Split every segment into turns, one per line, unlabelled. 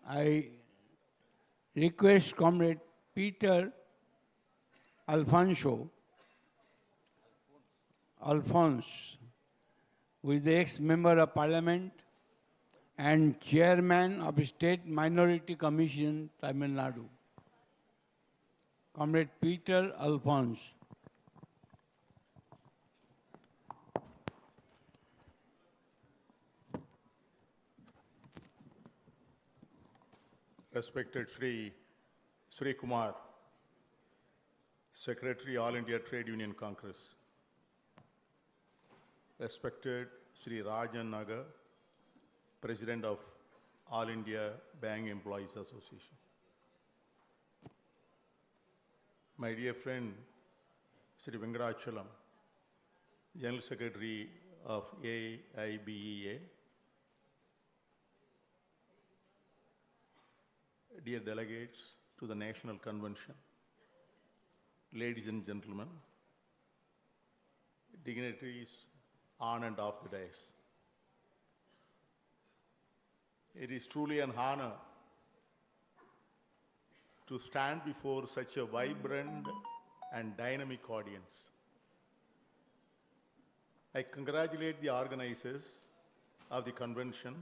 I request Comrade Peter Alphonse, who is the ex-member of Parliament and Chairman of State Minority Commission, Tamil Nadu. Comrade Peter Alphonse.
Respected Sri Kumar, Secretary All India Trade Union Congress. Respected Sri Rajan Nagar, President of All India Bank Employees Association. My dear friend Sri Venkatachalam, General Secretary of AIBEA, dear delegates to the National Convention, ladies and gentlemen, dignitaries on and off the dais. It is truly an honor to stand before such a vibrant and dynamic audience. I congratulate the organizers of the convention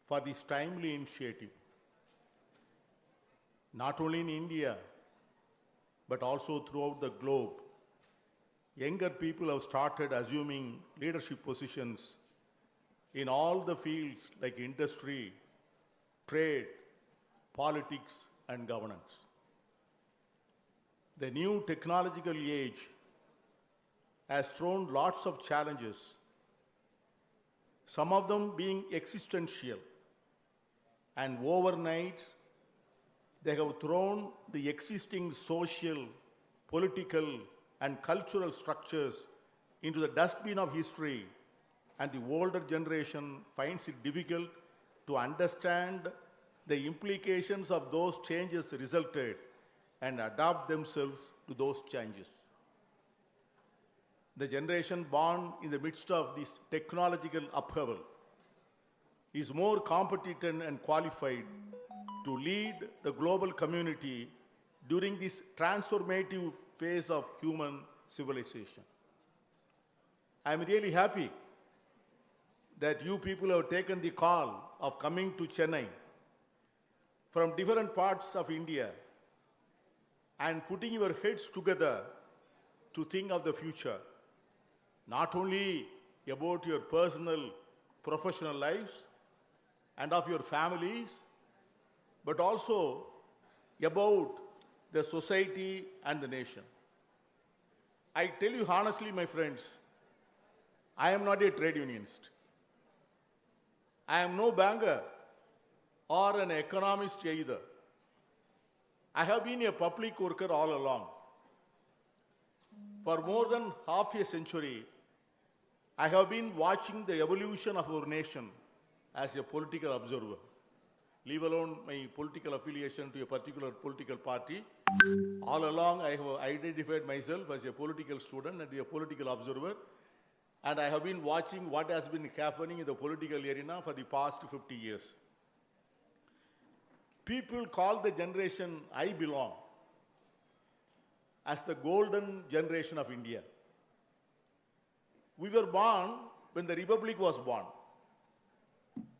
for this timely initiative. Not only in India, but also throughout the globe, younger people have started assuming leadership positions in all the fields like industry, trade, politics, and governance. The new technological age has thrown lots of challenges, some of them being existential, and overnight they have thrown the existing social, political, and cultural structures into the dustbin of history, and the older generation finds it difficult to understand the implications of those changes resulted and adapt themselves to those changes. The generation born in the midst of this technological upheaval is more competent and qualified to lead the global community during this transformative phase of human civilization. I am really happy that you people have taken the call of coming to Chennai from different parts of India and putting your heads together to think of the future, not only about your personal, professional lives and of your families, but also about the society and the nation. I tell you honestly, my friends, I am not a trade unionist. I am no banker or an economist either. I have been a public worker all along. For more than half a century, I have been watching the evolution of our nation as a political observer. Leave alone my political affiliation to a particular political party. All along, I have identified myself as a political student and a political observer, and I have been watching what has been happening in the political arena for the past 50 years. People call the generation I belong as the golden generation of India. We were born when the Republic was born.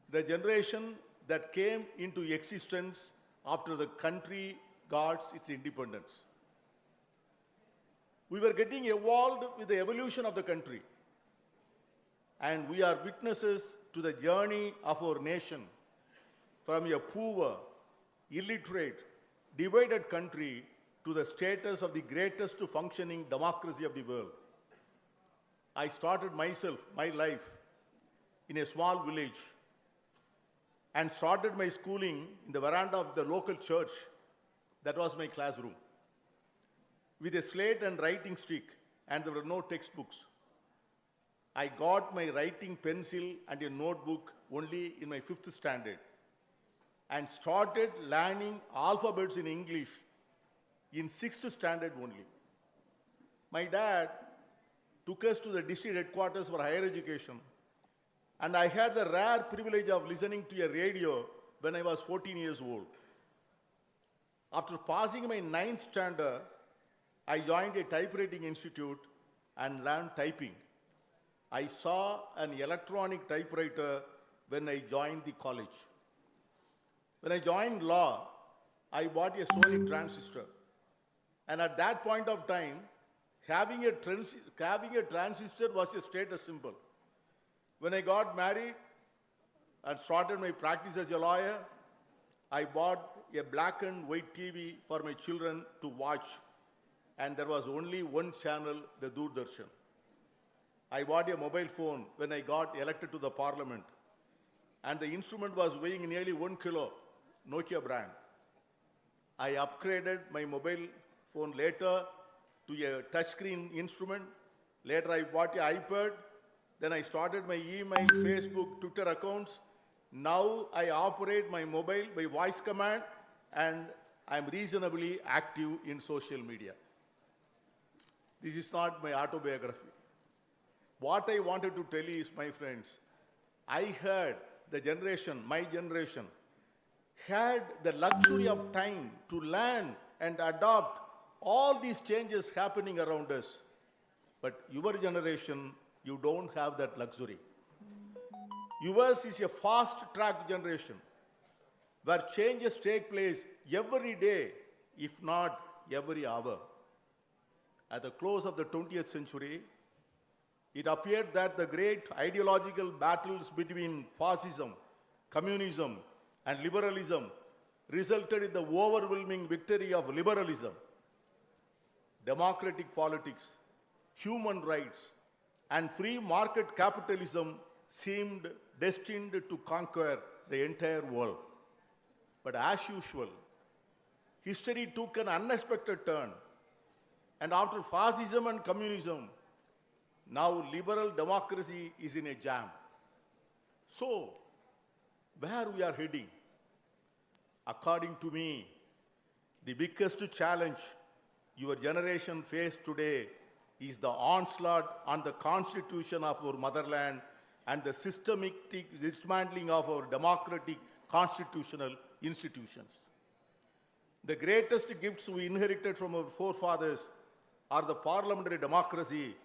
The generation that came into existence after the country got its independence. We were getting evolved with the evolution of the country, and we are witnesses to the journey of our nation from a poor, illiterate, divided country to the status of the greatest functioning democracy of the world. I started my life in a small village and started my schooling in the veranda of the local church. That was my classroom. With a slate and writing stick, and there were no textbooks. I got my writing pencil and a notebook only in my 5th standard and started learning alphabets in English in 6th standard only. My dad took us to the district headquarters for higher education, And I had the rare privilege of listening to a radio when I was 14 years old. After passing my 9th standard, I joined a typewriting institute and learned typing. I saw an electronic typewriter when I joined the college. When I joined law, I bought a Sony transistor. And at that point of time, having a transistor was a status symbol. When I got married and started my practice as a lawyer, I bought a black and white TV for my children to watch, and there was only one channel, the Doordarshan. I bought a mobile phone when I got elected to the parliament, and the instrument was weighing nearly 1 kilo, Nokia brand. I upgraded my mobile phone later to a touchscreen instrument. Later I bought an iPad. Then I started my email, Facebook, Twitter accounts. Now I operate my mobile by voice command, and I'm reasonably active in social media. This is not my autobiography. What I wanted to tell you is, my friends, I heard the generation, my generation, had the luxury of time to learn and adopt all these changes happening around us. But your generation, you don't have that luxury. Yours is a fast-track generation where changes take place every day, if not every hour. At the close of the 20th century, it appeared that the great ideological battles between fascism, communism, and liberalism resulted in the overwhelming victory of liberalism. Democratic politics, human rights, and free market capitalism seemed destined to conquer the entire world. But as usual, history took an unexpected turn. And after fascism and communism, now liberal democracy is in a jam. So, where we are heading? According to me, the biggest challenge your generation faces today is the onslaught on the constitution of our motherland and the systematic dismantling of our democratic constitutional institutions. The greatest gifts we inherited from our forefathers are the parliamentary democracy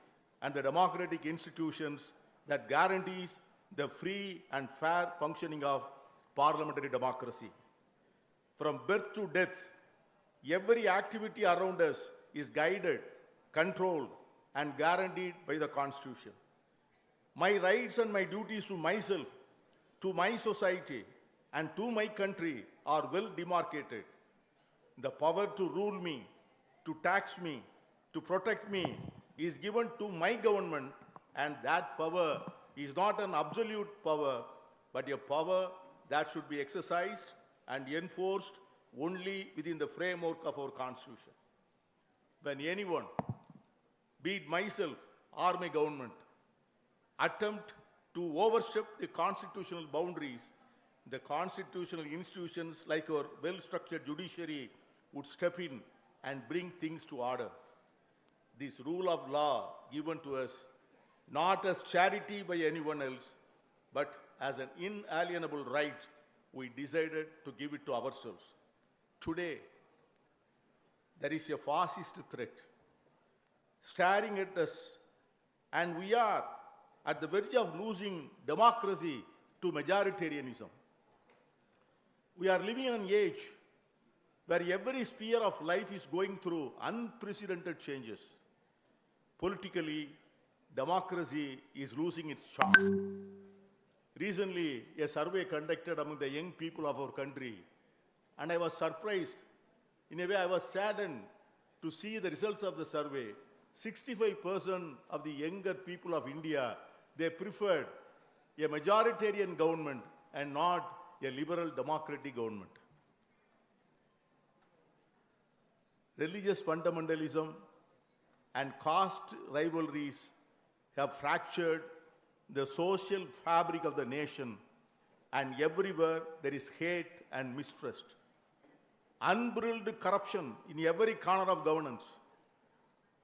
and the democratic institutions that guarantees the free and fair functioning of parliamentary democracy. From birth to death, every activity around us is guided, controlled, and guaranteed by the Constitution. My rights and my duties to myself, to my society, and to my country are well demarcated. The power to rule me, to tax me, to protect me is given to my government, and that power is not an absolute power, but a power that should be exercised and enforced only within the framework of our Constitution. When anyone, be it myself or my government, attempt to overstep the constitutional boundaries, the constitutional institutions like our well-structured judiciary would step in and bring things to order. This rule of law given to us not as charity by anyone else, but as an inalienable right, we decided to give it to ourselves. Today, there is a fascist threat staring at us, and we are at the verge of losing democracy to majoritarianism. We are living in an age where every sphere of life is going through unprecedented changes. Politically, democracy is losing its charm. Recently, a survey conducted among the young people of our country, and I was surprised. In a way, I was saddened to see the results of the survey. 65% of the younger people of India, they preferred a majoritarian government and not a liberal democratic government. Religious fundamentalism and caste rivalries have fractured the social fabric of the nation, and everywhere there is hate and mistrust. Unbridled corruption in every corner of governance,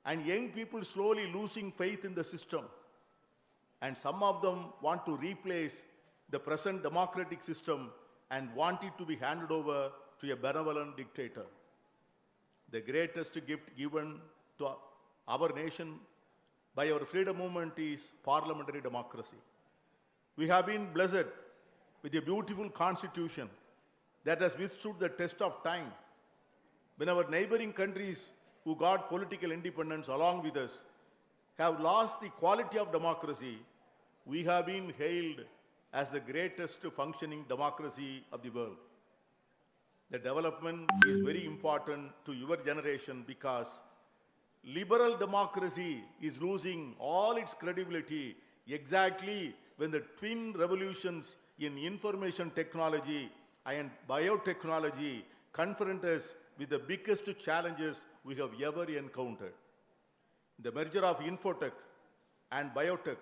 and young people slowly losing faith in the system. and some of them want to replace the present democratic system and want it to be handed over to a benevolent dictator. The greatest gift given to our nation by our freedom movement is parliamentary democracy. We have been blessed with a beautiful constitution that has withstood the test of time. When our neighboring countries who got political independence along with us have lost the quality of democracy, we have been hailed as the greatest functioning democracy of the world. The development is very important to your generation because liberal democracy is losing all its credibility exactly when the twin revolutions in information technology and biotechnology confront us with the biggest challenges we have ever encountered. The merger of infotech and biotech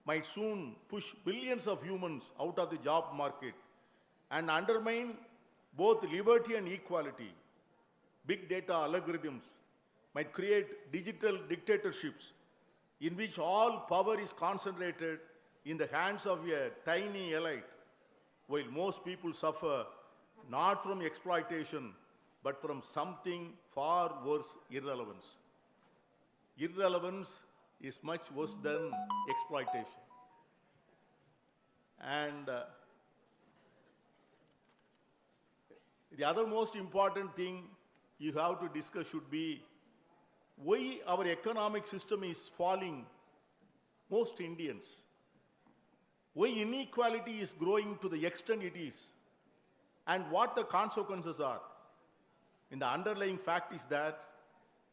might soon push billions of humans out of the job market and undermine both liberty and equality. Big data algorithms might create digital dictatorships in which all power is concentrated in the hands of a tiny elite, while most people suffer not from exploitation but from something far worse, irrelevance. Irrelevance is much worse than exploitation. And the other most important thing you have to discuss should be why our economic system is falling most Indians. Why inequality is growing to the extent it is, and what the consequences are. And the underlying fact is that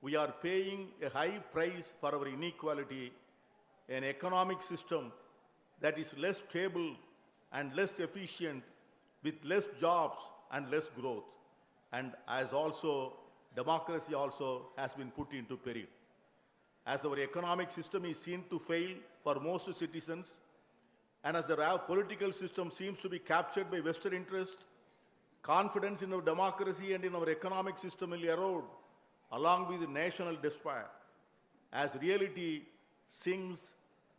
we are paying a high price for our inequality, an economic system that is less stable and less efficient, with less jobs and less growth. And as also, democracy also has been put into peril. As our economic system is seen to fail for most citizens, and as the political system seems to be captured by Western interest, confidence in our democracy and in our economic system will erode, along with national despair, as reality sinks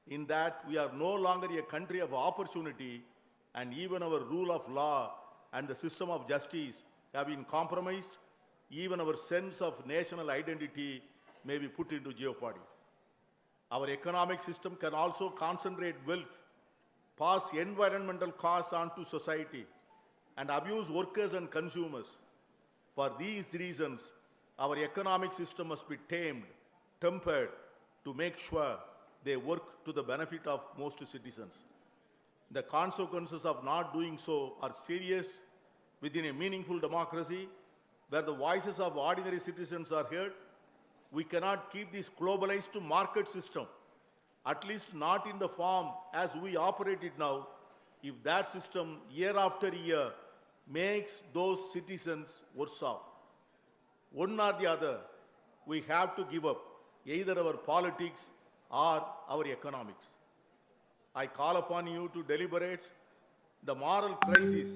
in that we are no longer a country of opportunity, and even our rule of law and the system of justice have been compromised. Even our sense of national identity may be put into jeopardy. Our economic system can also concentrate wealth, pass environmental costs onto society, and abuse workers and consumers. For these reasons, our economic system must be tamed, tempered, to make sure they work to the benefit of most citizens. The consequences of not doing so are serious within a meaningful democracy where the voices of ordinary citizens are heard. We cannot keep this globalized market system, at least not in the form as we operate it now, if that system year after year makes those citizens worse off. One or the other, we have to give up either our politics or our economics. I call upon you to deliberate the moral crisis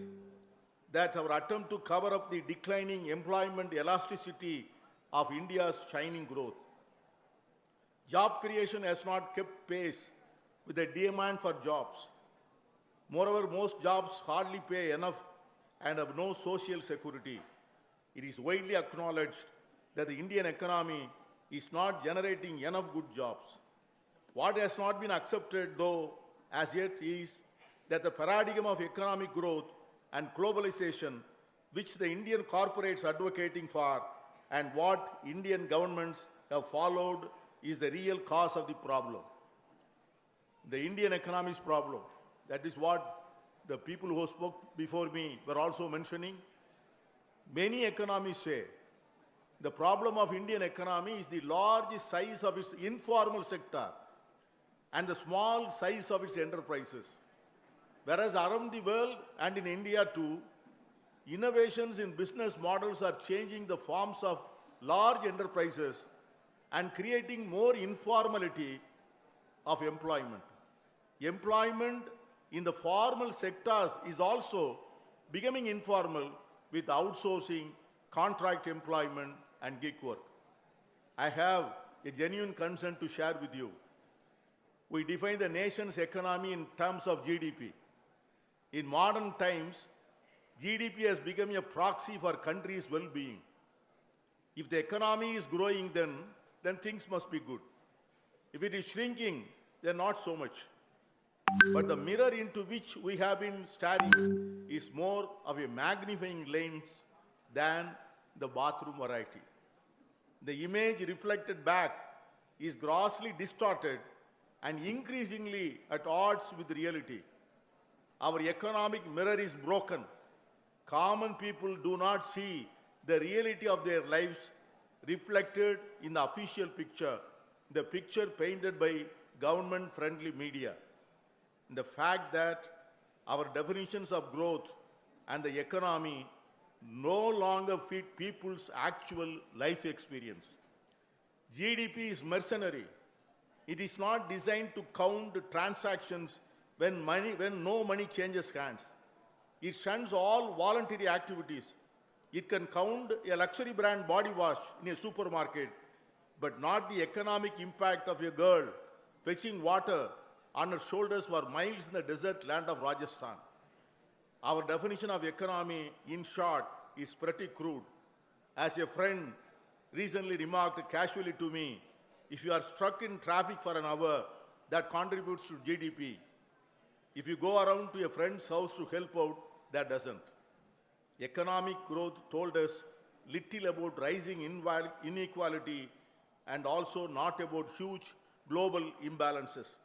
that our attempt to cover up the declining employment elasticity of India's shining growth. Job creation has not kept pace with the demand for jobs. Moreover, most jobs hardly pay enough and have no social security. It is widely acknowledged that the Indian economy is not generating enough good jobs. What has not been accepted, though, as yet is that the paradigm of economic growth and globalization, which the Indian corporates are advocating for, and what Indian governments have followed, is the real cause of the problem. The Indian economy's problem. That is what the people who spoke before me were also mentioning. Many economists say the problem of Indian economy is the large size of its informal sector and the small size of its enterprises. Whereas around the world and in India too, innovations in business models are changing the forms of large enterprises and creating more informality of employment. Employment in the formal sectors is also becoming informal with outsourcing, contract employment, and gig work. I have a genuine concern to share with you. we define the nation's economy in terms of GDP. In modern times, GDP has become a proxy for countries' well-being. If the economy is growing, then things must be good. If it is shrinking, then not so much. But the mirror into which we have been staring is more of a magnifying lens than the bathroom variety. The image reflected back is grossly distorted and increasingly at odds with reality. Our economic mirror is broken. Common people do not see the reality of their lives reflected in the official picture, the picture painted by government-friendly media. The fact that our definitions of growth and the economy no longer fit people's actual life experience. GDP is mercenary. It is not designed to count transactions when no money changes hands. It shuns all voluntary activities. It can count a luxury brand body wash in a supermarket, but not the economic impact of a girl fetching water on her shoulders for miles in the desert land of Rajasthan. Our definition of economy, in short, is pretty crude. As a friend recently remarked casually to me, if you are stuck in traffic for an hour, that contributes to GDP. If you go around to a friend's house to help out, that doesn't. Economic growth told us little about rising inequality and also not about huge global imbalances.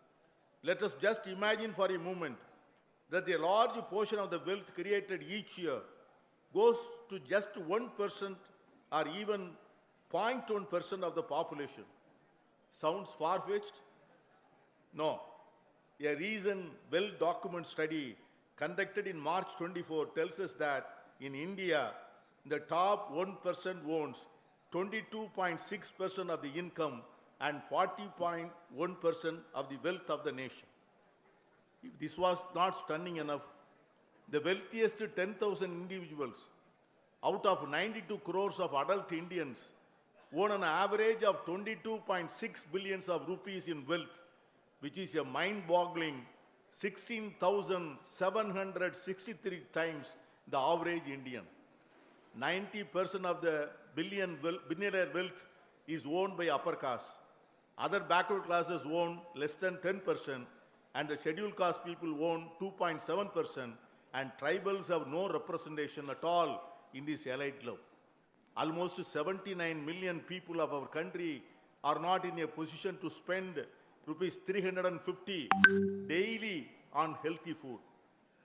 Let us just imagine for a moment that a large portion of the wealth created each year goes to just 1% or even 0.1% of the population. Sounds far-fetched? No. A recent well-documented study conducted in March 24 tells us that in India, the top 1% owns 22.6% of the income and 40.1% of the wealth of the nation. If this was not stunning enough, the wealthiest 10,000 individuals out of 92 crores of adult Indians own an average of 22.6 billions of rupees in wealth, which is a mind-boggling 16,763 times the average Indian. 90% of the billionaire wealth is owned by upper caste. Other backward classes own less than 10%, and the scheduled caste people own 2.7%, and tribals have no representation at all in this elite club. Almost 79 million people of our country are not in a position to spend rupees 350 daily on healthy food.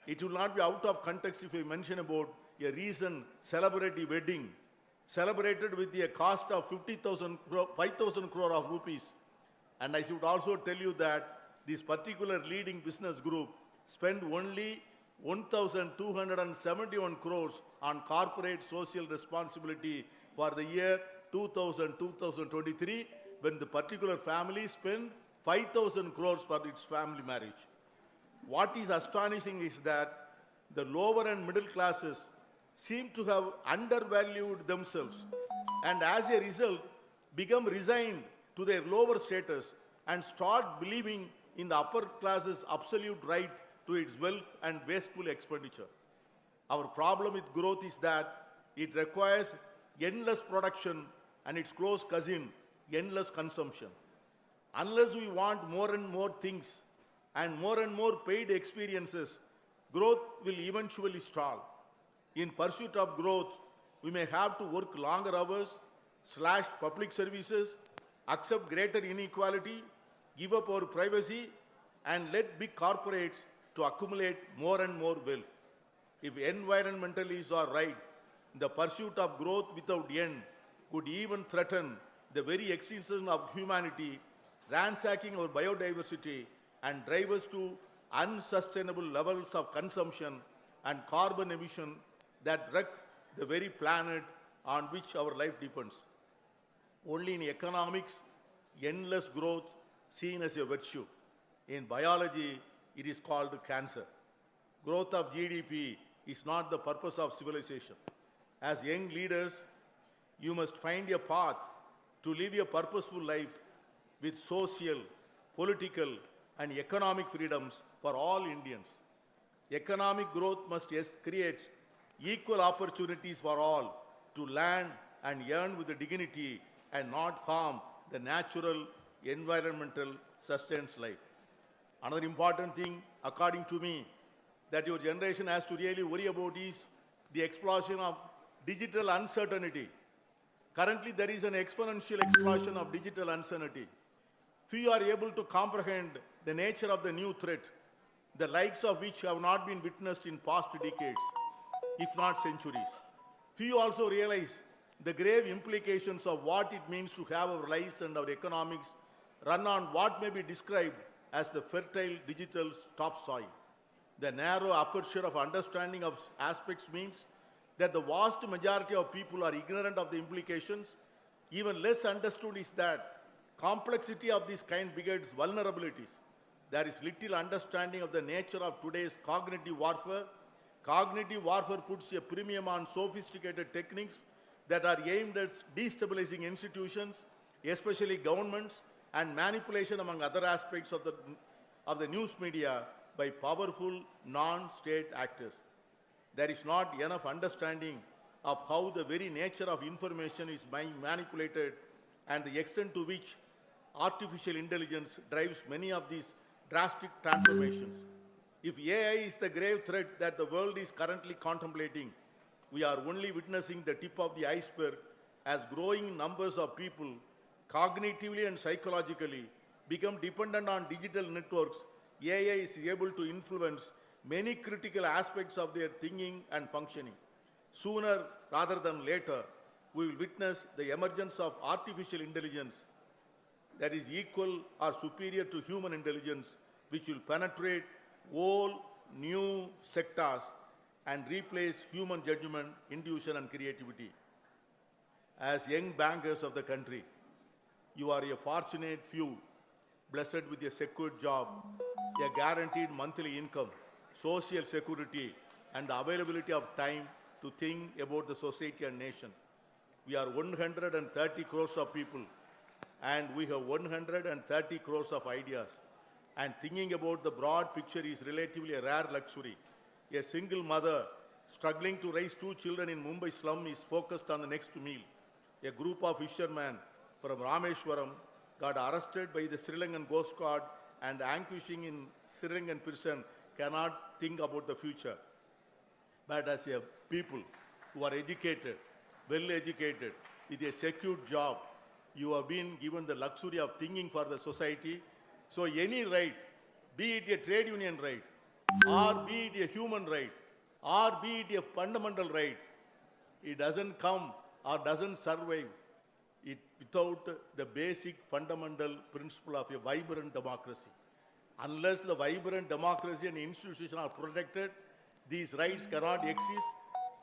It will not be out of context if I mention about a recent celebrity wedding celebrated with a cost of 5,000 crore of rupees. And I should also tell you that this particular leading business group spent only 1,271 crores on corporate social responsibility for the year 2000-2023, when the particular family spent 5,000 crores for its family marriage. What is astonishing is that the lower and middle classes seem to have undervalued themselves and as a result become resigned to their lower status and start believing in the upper class's absolute right to its wealth and wasteful expenditure. Our problem with growth is that it requires endless production and its close cousin, endless consumption. Unless we want more and more things and more paid experiences, growth will eventually stall. In pursuit of growth, we may have to work longer hours, slash public services, accept greater inequality, give up our privacy, and let big corporates to accumulate more and more wealth. If environmentalists are right, the pursuit of growth without end could even threaten the very existence of humanity, ransacking our biodiversity and drive us to unsustainable levels of consumption and carbon emission that wreck the very planet on which our life depends. Only in economics, endless growth seen as a virtue. In biology, it is called cancer. Growth of GDP is not the purpose of civilization. As young leaders, you must find a path to live a purposeful life with social, political, and economic freedoms for all Indians. Economic growth must create equal opportunities for all to land and earn with dignity and not harm the natural, environmental, sustains life. Another important thing, according to me, that your generation has to really worry about is the explosion of digital uncertainty. Currently, there is an exponential explosion of digital uncertainty. Few are able to comprehend the nature of the new threat, the likes of which have not been witnessed in past decades, if not centuries. Few also realize the grave implications of what it means to have our lives and our economics run on what may be described as the fertile digital topsoil. The narrow aperture of understanding of aspects means that the vast majority of people are ignorant of the implications. Even less understood is that complexity of this kind begets vulnerabilities. There is little understanding of the nature of today's cognitive warfare. Cognitive warfare puts a premium on sophisticated techniques that are aimed at destabilizing institutions, especially governments, and manipulation among other aspects of the news media by powerful non-state actors. There is not enough understanding of how the very nature of information is being manipulated and the extent to which artificial intelligence drives many of these drastic transformations. If AI is the grave threat that the world is currently contemplating, we are only witnessing the tip of the iceberg as growing numbers of people, cognitively and psychologically, become dependent on digital networks. AI is able to influence many critical aspects of their thinking and functioning. Sooner rather than later, we will witness the emergence of artificial intelligence that is equal or superior to human intelligence, which will penetrate all new sectors and replace human judgment, intuition, and creativity. As young bankers of the country, you are a fortunate few, blessed with a secure job, a guaranteed monthly income, social security, and the availability of time to think about the society and nation. We are 130 crores of people, and we have 130 crores of ideas. And thinking about the broad picture is relatively a rare luxury. A single mother struggling to raise 2 children in Mumbai slum is focused on the next meal. A group of fishermen from Rameshwaram got arrested by the Sri Lankan Coast Guard and languishing in Sri Lankan prison cannot think about the future. But as a people who are educated, well educated, with a secured job, you have been given the luxury of thinking for the society. So any right, be it a trade union right, or be it a human right, or be it a fundamental right, it doesn't come or doesn't survive without the basic fundamental principle of a vibrant democracy. Unless the vibrant democracy and institutions are protected, these rights cannot exist.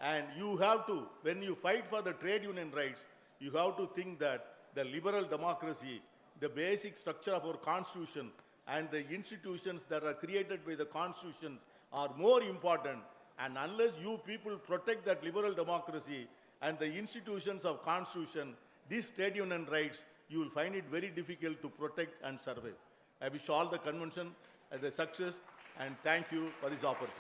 And you have to, when you fight for the trade union rights, you have to think that the liberal democracy, the basic structure of our constitution, and the institutions that are created by the constitutions are more important. And unless you people protect that liberal democracy and the institutions of constitution, these trade union rights, you will find it very difficult to protect and survive. I wish all the convention a success, and thank you for this opportunity.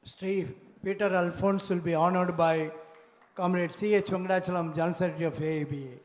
Sri PeterAlphonse will be honored by Comrade C.H. Vengachalam, General Secretary of AABA.